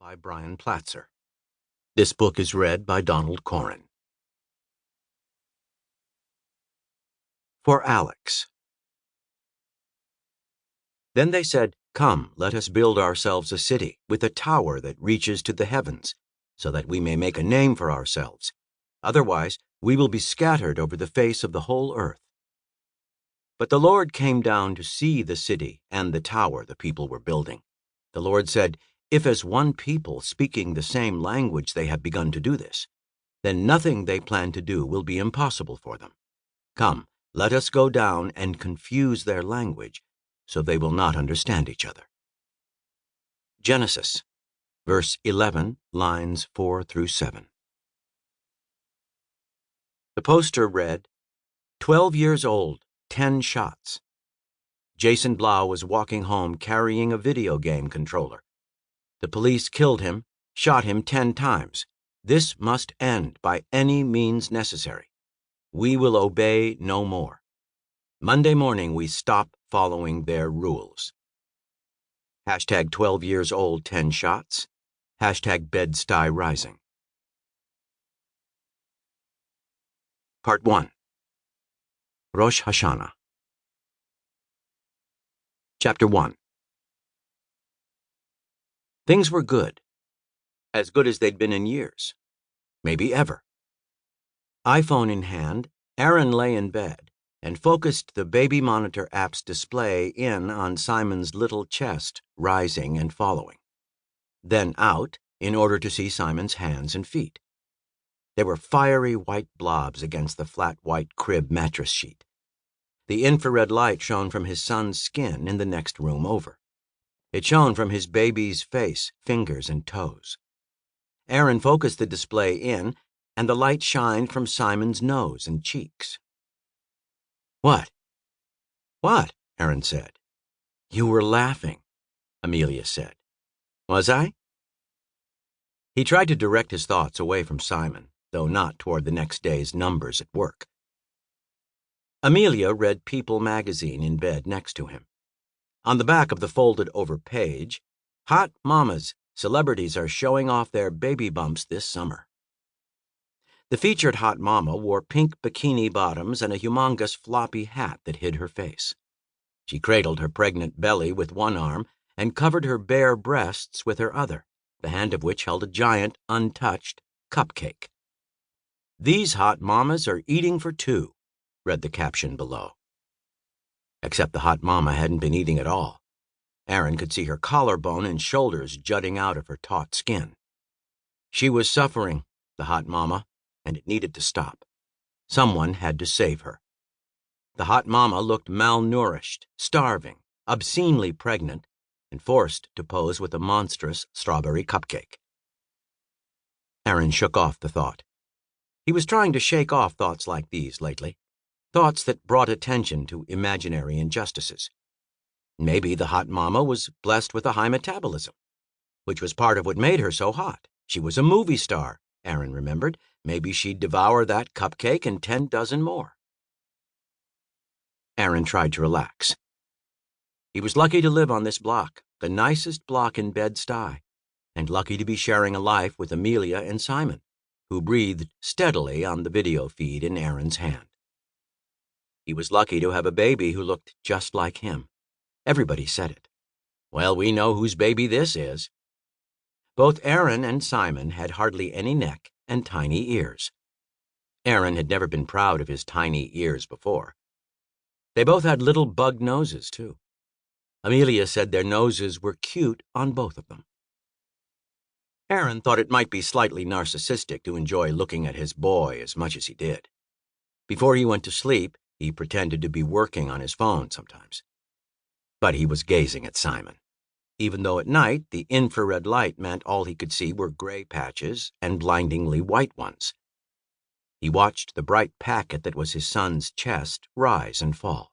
by Brian Platzer. This book is read by Donald Corren. For Alex. Then they said, "Come, let us build ourselves a city with a tower that reaches to the heavens, so that we may make a name for ourselves. Otherwise, we will be scattered over the face of the whole earth." But the Lord came down to see the city and the tower the people were building. The Lord said, "If as one people speaking the same language they have begun to do this, then nothing they plan to do will be impossible for them. Come, let us go down and confuse their language, so they will not understand each other." Genesis, verse 11, lines 4 through 7. The poster read, 12 years old, 10 shots. Jason Blau was walking home carrying a video game controller. The police killed him, shot him 10 times. This must end by any means necessary. We will obey no more. Monday morning we stop following their rules. Hashtag 12 years old, 10 shots. Hashtag Bed-Stuy rising. Part 1. Rosh Hashanah. Chapter 1. Things were good. As good as they'd been in years. Maybe ever. iPhone in hand, Aaron lay in bed and focused the baby monitor app's display in on Simon's little chest, rising and following. Then out in order to see Simon's hands and feet. They were fiery white blobs against the flat white crib mattress sheet. The infrared light shone from his son's skin in the next room over. It shone from his baby's face, fingers, and toes. Aaron focused the display in, and the light shined from Simon's nose and cheeks. "What?" "What?" Aaron said. "You were laughing," Amelia said. "Was I?" He tried to direct his thoughts away from Simon, though not toward the next day's numbers at work. Amelia read People magazine in bed next to him. On the back of the folded-over page, "Hot Mamas, celebrities are showing off their baby bumps this summer." The featured hot mama wore pink bikini bottoms and a humongous floppy hat that hid her face. She cradled her pregnant belly with one arm and covered her bare breasts with her other, the hand of which held a giant, untouched cupcake. "These hot mamas are eating for two," read the caption below. Except the hot mama hadn't been eating at all. Aaron could see her collarbone and shoulders jutting out of her taut skin. She was suffering, the hot mama, and it needed to stop. Someone had to save her. The hot mama looked malnourished, starving, obscenely pregnant, and forced to pose with a monstrous strawberry cupcake. Aaron shook off the thought. He was trying to shake off thoughts like these lately. Thoughts that brought attention to imaginary injustices. Maybe the hot mama was blessed with a high metabolism, which was part of what made her so hot. She was a movie star, Aaron remembered. Maybe she'd devour that cupcake and 10 dozen more. Aaron tried to relax. He was lucky to live on this block, the nicest block in Bed-Stuy, and lucky to be sharing a life with Amelia and Simon, who breathed steadily on the video feed in Aaron's hand. He was lucky to have a baby who looked just like him. Everybody said it. Well, we know whose baby this is. Both Aaron and Simon had hardly any neck and tiny ears. Aaron had never been proud of his tiny ears before. They both had little bug noses, too. Amelia said their noses were cute on both of them. Aaron thought it might be slightly narcissistic to enjoy looking at his boy as much as he did. Before he went to sleep, he pretended to be working on his phone sometimes. But he was gazing at Simon, even though at night the infrared light meant all he could see were gray patches and blindingly white ones. He watched the bright packet that was his son's chest rise and fall.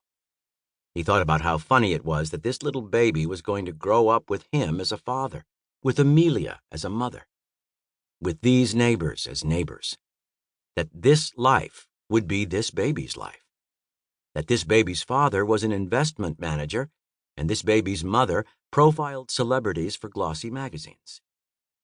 He thought about how funny it was that this little baby was going to grow up with him as a father, with Amelia as a mother, with these neighbors as neighbors, that this life would be this baby's life. That this baby's father was an investment manager, and this baby's mother profiled celebrities for glossy magazines.